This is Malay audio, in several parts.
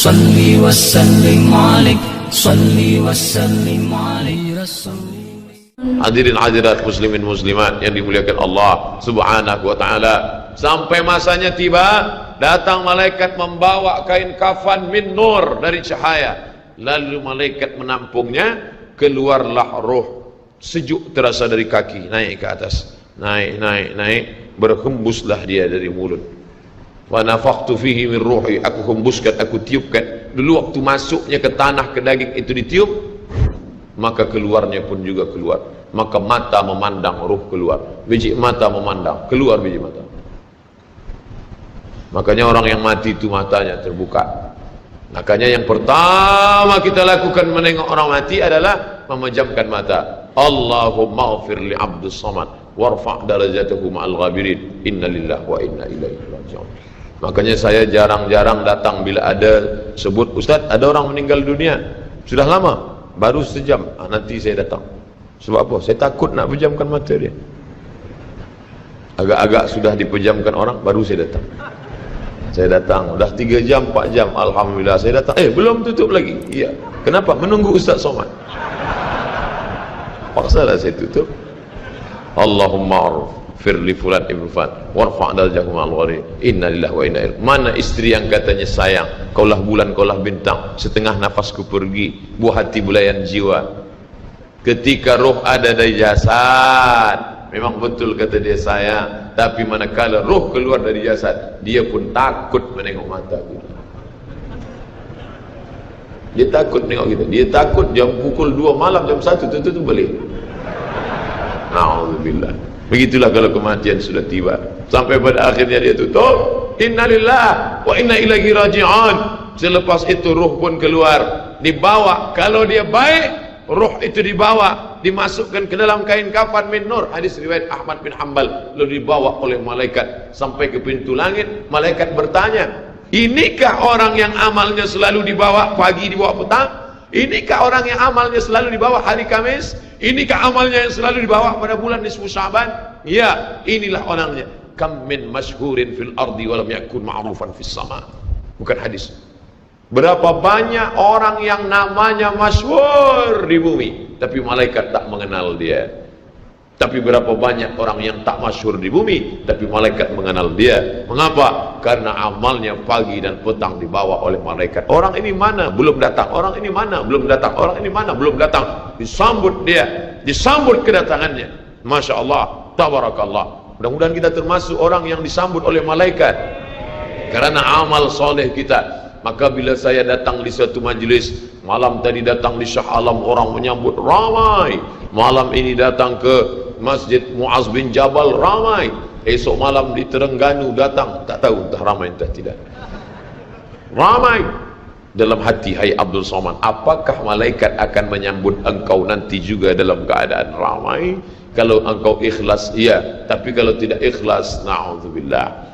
Salli wa sallim alaik, salli wa sallim alaik Rasul. Hadirin hadirat muslimin muslimat yang dimuliakan Allah subhanahu wa ta'ala, sampai masanya tiba, datang malaikat membawa kain kafan min nur, dari cahaya. Lalu malaikat menampungnya, keluarlah roh. Sejuk terasa dari kaki, naik ke atas, naik, berhembuslah dia dari mulut. Wa nafakhtu fihi min ruhi, aku hembuskan, aku tiupkan. Dulu waktu masuknya ke tanah, ke daging itu ditiup, maka keluarnya pun juga keluar. Maka mata memandang, ruh keluar. Biji mata memandang, keluar biji mata. Makanya orang yang mati itu matanya terbuka. Makanya yang pertama kita lakukan menengok orang mati adalah memejamkan mata. Allahumma ghafir li abdus samad warfa' darajatahu ma'al ghabirin, inna lillahi wa inna ilaihi raji'un. Makanya saya jarang-jarang datang bila ada sebut, Ustaz ada orang meninggal dunia, sudah lama, baru sejam, nanti saya datang. Sebab apa? Saya takut nak pejamkan mata dia. Agak-agak sudah dipejamkan orang, baru saya datang. Saya datang, dah 3 jam, 4 jam, alhamdulillah saya datang. Belum tutup lagi. Iya. Kenapa? Menunggu Ustaz Somad. Paksalah saya tutup. Allahumma firli fulan ibn fulan warfa' darajahum al-ghari, inna lillahi wa inna ilaihi. Mana istri yang katanya sayang, kaulah bulan, kaulah bintang, setengah nafasku pergi, buah hati bulayan jiwa. Ketika roh ada dari jasad, memang betul kata dia sayang, tapi manakala roh keluar dari jasad, dia pun takut menengok mata kita. Dia takut menengok kita. Dia takut jam pukul 2 malam, jam 1 tutup balik. Na'udzubillah. Begitulah kalau kematian sudah tiba. Sampai pada akhirnya dia tutup, innalillah wa inna ilaihi raji'un. Selepas itu roh pun keluar, dibawa. Kalau dia baik, roh itu dibawa, dimasukkan ke dalam kain kafan min nur. Hadis riwayat Ahmad bin Hanbal. Lalu dibawa oleh malaikat sampai ke pintu langit. Malaikat bertanya, inikah orang yang amalnya selalu dibawa pagi, dibawa petang? Inikah orang yang amalnya selalu dibawa hari Kamis? Inikah amalnya yang selalu dibawa pada bulan nisfu Sya'ban? Ya, inilah orangnya. Kam min masyhurin fil ardi walam yakun ma'rufan fis sama. Bukan hadis. Berapa banyak orang yang namanya masyhur di bumi, tapi malaikat tak mengenal dia. Tapi berapa banyak orang yang tak masyhur di bumi, tapi malaikat mengenal dia. Mengapa? Karena amalnya pagi dan petang dibawa oleh malaikat. Orang ini mana? Belum datang. Orang ini mana? Belum datang. Orang ini mana? Belum datang. Disambut dia, disambut kedatangannya. Masya Allah, tabarakallah. Mudah-mudahan kita termasuk orang yang disambut oleh malaikat karena amal soleh kita. Maka bila saya datang di suatu majlis, malam tadi datang di Shah Alam, orang menyambut ramai. Malam ini datang ke Masjid Muaz bin Jabal, ramai. Esok malam di Terengganu datang, tak tahu entah ramai entah tidak. Ramai. Dalam hati, hai Abdul Somad, apakah malaikat akan menyambut engkau nanti juga dalam keadaan ramai? Kalau engkau ikhlas, iya. Tapi kalau tidak ikhlas, na'udzubillah.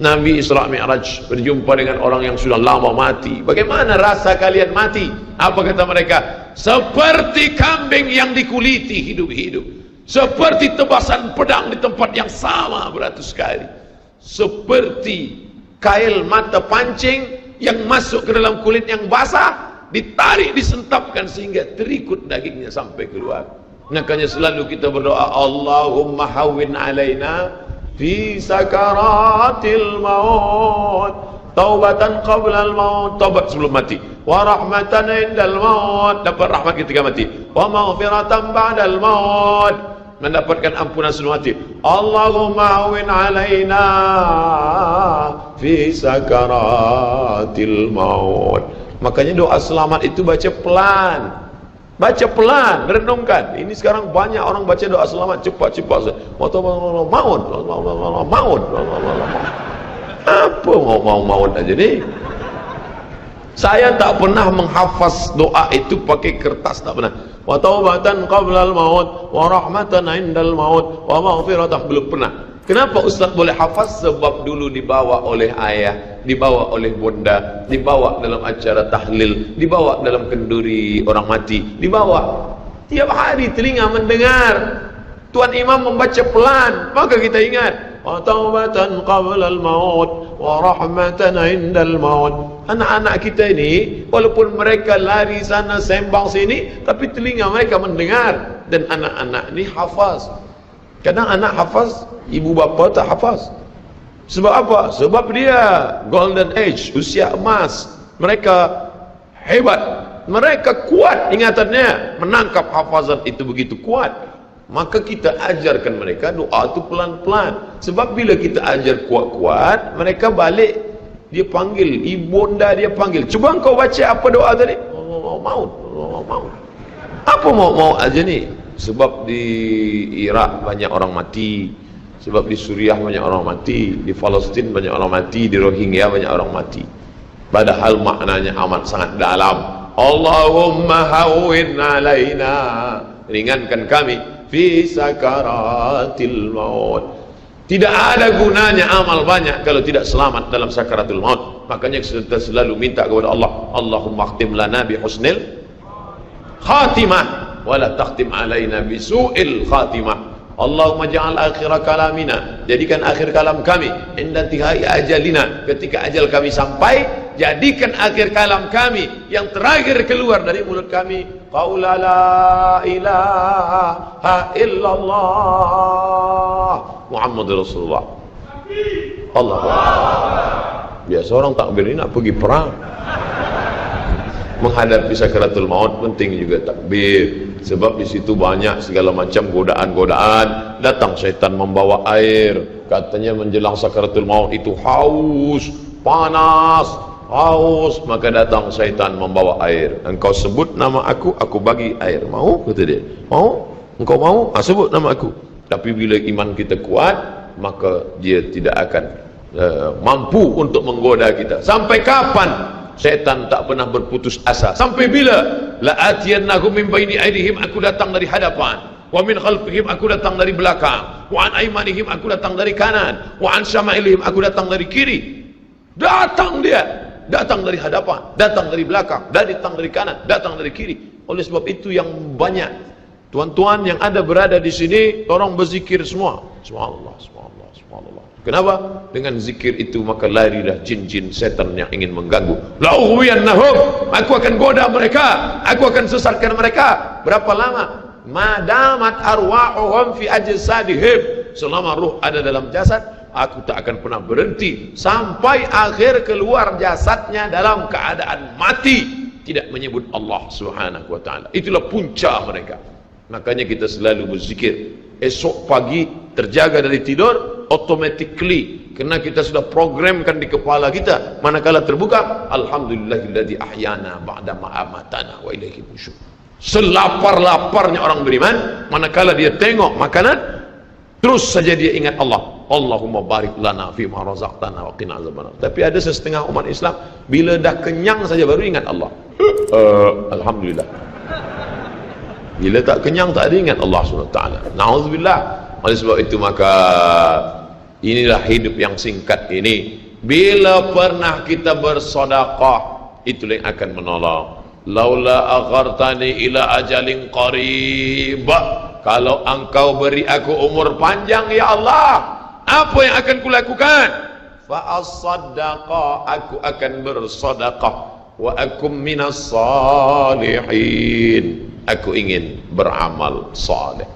Nabi Isra Mi'raj berjumpa dengan orang yang sudah lama mati. Bagaimana rasa kalian mati? Apa kata mereka? Seperti kambing yang dikuliti hidup-hidup, seperti tebasan pedang di tempat yang sama beratus kali, seperti kail mata pancing yang masuk ke dalam kulit yang basah, ditarik, disentapkan sehingga terikut dagingnya sampai keluar. Makanya selalu kita berdoa, Allahumma hawwin alaina fi sakaratil maut, taubatan qabla al maut, taubat sebelum mati, wa rahmatan indal maut, dapat rahmat ketika mati, wa maghfiratan ba'dal maut, mendapatkan ampunan sebelum mati. Allahumma hawwin alaina fi sakaratil maut. Makanya doa selamat itu baca pelan. Baca pelan, renungkan. Ini sekarang banyak orang baca doa selamat cepat-cepat. Maut. Apa maut aja nih? Saya tak pernah menghafaz doa itu pakai kertas, tak pernah. Wa taubatan qabla al-maut, wa rahmatan indal maut, wa maghfiratan, belum pernah. Kenapa Ustaz boleh hafaz? Sebab dulu dibawa oleh ayah, dibawa oleh bunda, dibawa dalam acara tahlil, dibawa dalam kenduri orang mati, dibawa. Tiap hari telinga mendengar Tuan Imam membaca pelan, maka kita ingat. Taubatan qabla al-maut, wa rahmatan indal maut. Anak-anak kita ini walaupun mereka lari sana sembang sini, tapi telinga mereka mendengar. Dan anak-anak ini hafaz. Kadang anak hafaz, ibu bapa tak hafaz. Sebab apa? Sebab dia golden age, usia emas. Mereka hebat, mereka kuat ingatannya, menangkap hafazan itu begitu kuat. Maka kita ajarkan mereka doa itu pelan-pelan. Sebab bila kita ajar kuat-kuat, mereka balik, dia panggil, ibunda dia panggil, cuba engkau baca apa doa tadi? Allah maut, Allah maut. Apa mau aja ni? Sebab di Iraq banyak orang mati, sebab di Suriah banyak orang mati, di Palestin banyak orang mati, di Rohingya banyak orang mati. Padahal maknanya amat sangat dalam. Allahumma hawwin alaina, ringankan kami fi sakaratil maut. Tidak ada gunanya amal banyak kalau tidak selamat dalam sakaratul maut. Makanya kita selalu minta kepada Allah, Allahumma khtim lana bi husnil khatimah wa la takhtim alaina bi su'il khatimah. Allahumma ja'al akhir kalamina, jadikan akhir kalam kami inda tihai ajalina, ketika ajal kami sampai, jadikan akhir kalam kami yang terakhir keluar dari mulut kami qaula la ilaha illallah Muhammadur Rasulullah. Allah biasa orang takbir ini nak pergi perang, menghadapi sakaratul maut penting juga takbir. Sebab di situ banyak segala macam godaan-godaan. Datang syaitan membawa air, katanya menjelang sakaratul maut itu haus, panas, haus, maka datang syaitan membawa air. Engkau sebut nama aku bagi air. Mau? Kata dia. Mau? Engkau mau? Sebut nama aku. Tapi bila iman kita kuat, maka dia tidak akan mampu untuk menggoda kita. Sampai kapan syaitan tak pernah berputus asa? Sampai bila? La atiyannahum min baini aydihim, aku datang dari hadapan, wa min khalfihim, aku datang dari belakang, wa an aymanihim, aku datang dari kanan, wa an syama'ilihim, aku datang dari kiri. Datang dia, datang dari hadapan, datang dari belakang, datang dari kanan, datang dari kiri. Oleh sebab itu yang banyak tuan-tuan yang ada berada di sini, tolong berzikir semua. Subhanallah, subhanallah, subhanallah. Kenapa? Dengan zikir itu maka larilah jin-jin setan yang ingin mengganggu. La'uwiyannahum, aku akan goda mereka, aku akan sesatkan mereka. Berapa lama? Madamat arwahuhum fi ajsadihim, selama ruh ada dalam jasad, aku tak akan pernah berhenti sampai akhir keluar jasadnya dalam keadaan mati, tidak menyebut Allah Subhanahu wa taala. Itulah punca mereka. Makanya kita selalu berzikir. Esok pagi terjaga dari tidur automatically, kerana kita sudah programkan di kepala kita, manakala terbuka, alhamdulillahilladzi ahyana ba'da ma amatana wa ilaihi nusyur. Selapar-laparnya orang beriman, manakala dia tengok makanan, terus saja dia ingat Allah. Allahumma barik lana fi ma razaqtana wa qina azabannar. Tapi ada setengah umat Islam, bila dah kenyang saja baru ingat Allah. Alhamdulillah. Bila tak kenyang tak ada ingat Allah SWT. Na'udzubillah. Oleh sebab itu maka inilah hidup yang singkat ini. Bila pernah kita bersedekah, itulah yang akan menolong. Laula aghartani ila ajalin qarib, kalau engkau beri aku umur panjang ya Allah, apa yang akan kulakukan? Fa as-sadaqah, aku akan bersedekah, wa akum minas salihin, aku ingin beramal saleh.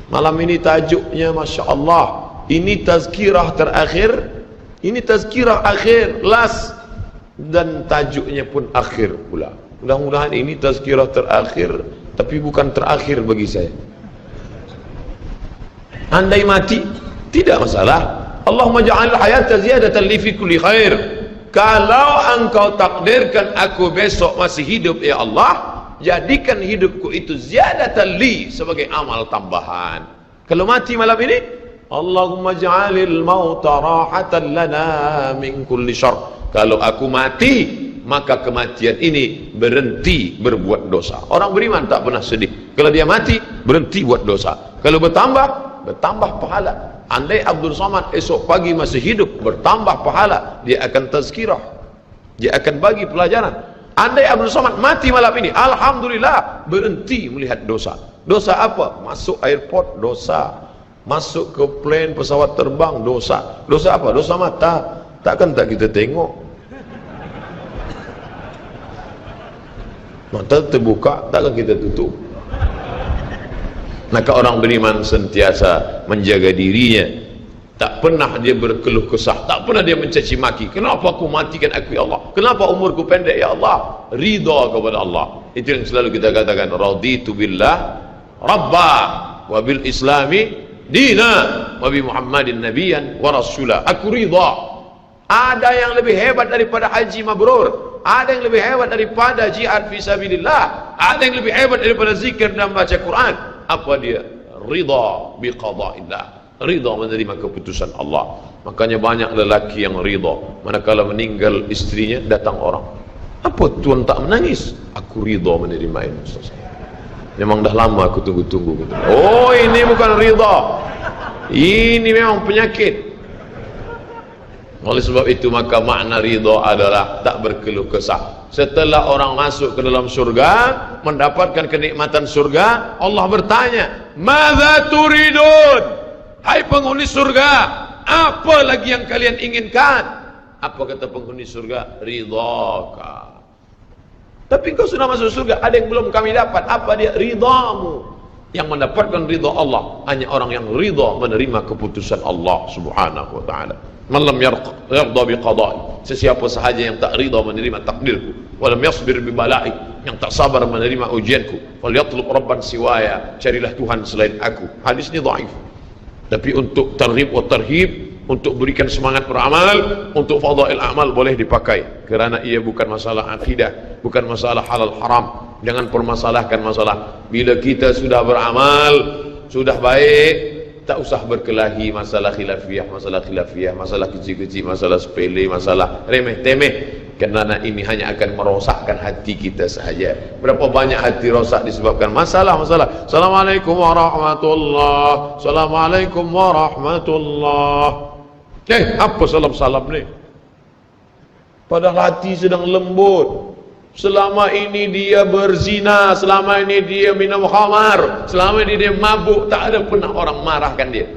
Malam ini tajuknya Masya Allah, ini tazkirah terakhir, ini tazkirah akhir, last, dan tajuknya pun akhir pula. Mudah-mudahan ini tazkirah terakhir, tapi bukan terakhir bagi saya. Andai mati tidak masalah. Allahumma ja'al hayata ziyadatan li fi kulli khair. Kalau engkau takdirkan aku besok masih hidup ya Allah, jadikan hidupku itu ziyadatan li, sebagai amal tambahan. Kalau mati malam ini, Allahumma ja'alil mauta rahatan lana min kulli syarr. Kalau aku mati, maka kematian ini berhenti berbuat dosa. Orang beriman tak pernah sedih. Kalau dia mati, berhenti buat dosa. Kalau bertambah pahala. Andai Abdul Somad esok pagi masih hidup, bertambah pahala, dia akan tazkirah, dia akan bagi pelajaran. Andai Abdul Somad mati malam ini, alhamdulillah, berhenti melihat dosa. Dosa apa? Masuk airport, dosa. Masuk ke plane pesawat terbang, dosa. Dosa apa? Dosa mata. takkan tak kita tengok. Mata terbuka, takkan kita tutup. Maka orang beriman sentiasa menjaga dirinya, tak pernah dia berkeluh kesah, tak pernah dia mencaci maki. Kenapa aku matikan aku ya Allah? Kenapa umurku pendek ya Allah? Ridha kepada Allah. Itu yang selalu kita katakan, raditu billah rabba wa bil islami dina wa bi muhammadin nabiyyan wa rasula. Aku ridha. Ada yang lebih hebat daripada haji mabrur, ada yang lebih hebat daripada jihad fisabilillah, ada yang lebih hebat daripada zikir dan baca Quran. Apa dia? Ridha bi qada'illah, ridha menerima keputusan Allah. Makanya banyak lelaki yang ridha manakala meninggal istrinya, datang orang, apa tuan tak menangis? Aku ridha menerima ini, Ustaz. Memang dah lama aku tunggu-tunggu. Oh, ini bukan ridha, ini memang penyakit. Oleh sebab itu maka makna ridha adalah tak berkeluh kesah. Setelah orang masuk ke dalam surga, mendapatkan kenikmatan surga, Allah bertanya, "Madza turidun?" Hai penghuni surga, apa lagi yang kalian inginkan? Apa kata penghuni surga? Ridhaka. Tapi kau sudah masuk surga, ada yang belum kami dapat. Apa dia? Ridhamu. Yang mendapatkan ridha Allah hanya orang yang ridha menerima keputusan Allah Subhanahu wa taala. Man lam yarda bi qada'i, sesiapa sahaja yang tak ridha menerima takdirku, walam yasbir bi bala'i, yang tak sabar menerima ujianku, falyatlub rabban siwaya, carilah Tuhan selain aku. Hadis ini dhaif. Tapi untuk targhib wa tarhib, untuk berikan semangat beramal, untuk fadail amal boleh dipakai, kerana ia bukan masalah akidah, bukan masalah halal haram. Jangan permasalahkan masalah. Bila kita sudah beramal, sudah baik, tak usah berkelahi masalah khilafiyah, masalah kecil-kecil, masalah sepele, masalah remeh-temeh. Kerana ini hanya akan merosakkan hati kita sahaja. Berapa banyak hati rosak disebabkan masalah-masalah. Assalamualaikum warahmatullahi, Assalamualaikum warahmatullahi. Apa salam-salam ni? Padahal hati sedang lembut. Selama ini dia berzina, selama ini dia minum khamar, selama ini dia mabuk, tak ada pernah orang marahkan dia.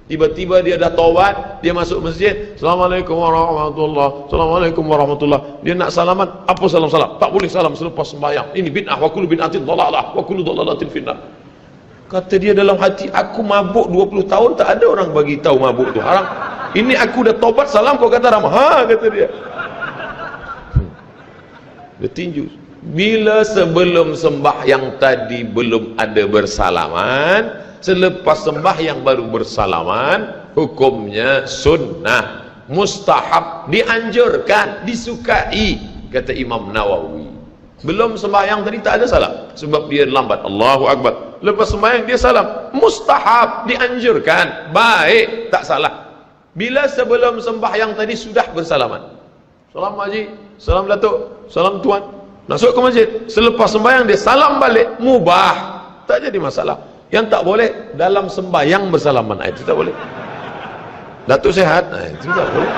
Tiba-tiba dia dah taubat, dia masuk masjid, Assalamualaikum warahmatullahi, Assalamualaikum warahmatullahi. Dia nak salaman, apa salam-salam? Tak boleh salam selepas sembahyang. Ini bid'ah, wa kullu bid'atin dhalalah, wa kullu dhalalatin finnar. Kata dia dalam hati, aku mabuk 20 tahun, tak ada orang bagi tahu mabuk tu haram. Ini aku dah taubat, salam kau kata ramah. Ha, kata dia. Dia tinju. Bila sebelum sembahyang tadi belum ada bersalaman, selepas sembahyang baru bersalaman, hukumnya sunnah, mustahab, dianjurkan, disukai, kata Imam Nawawi. Belum sembahyang tadi tak ada salam, sebab dia lambat. Allahu Akbar. Lepas sembahyang dia salam, mustahab, dianjurkan, baik, tak salah. Bila sebelum sembahyang tadi sudah bersalaman, salam Haji, salam Datuk, salam Tuan, masuk ke masjid, selepas sembahyang dia salam balik, mubah, tak jadi masalah. Yang tak boleh dalam sembahyang bersalaman, itu tak boleh. Datuk sehat, itu tak boleh.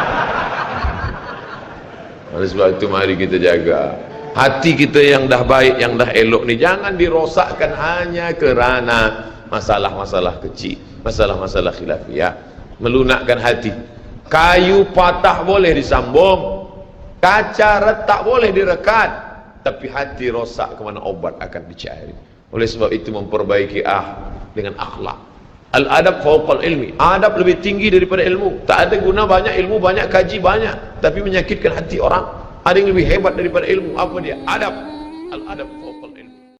Oleh sebab itu mari kita jaga hati kita yang dah baik, yang dah elok ni, jangan dirosakkan hanya kerana masalah-masalah kecil, masalah-masalah khilafiyah. Melunakkan hati. Kayu patah boleh disambung, kaca retak boleh direkat, tapi hati rosak, kemana obat akan dicari. Oleh sebab itu memperbaiki dengan akhlak. Al-adab fawqal ilmi, adab lebih tinggi daripada ilmu. Tak ada guna banyak ilmu, banyak kaji banyak, tapi menyakitkan hati orang. Ada yang lebih hebat daripada ilmu, apa dia? Adab. Al-adab fawqal ilmi.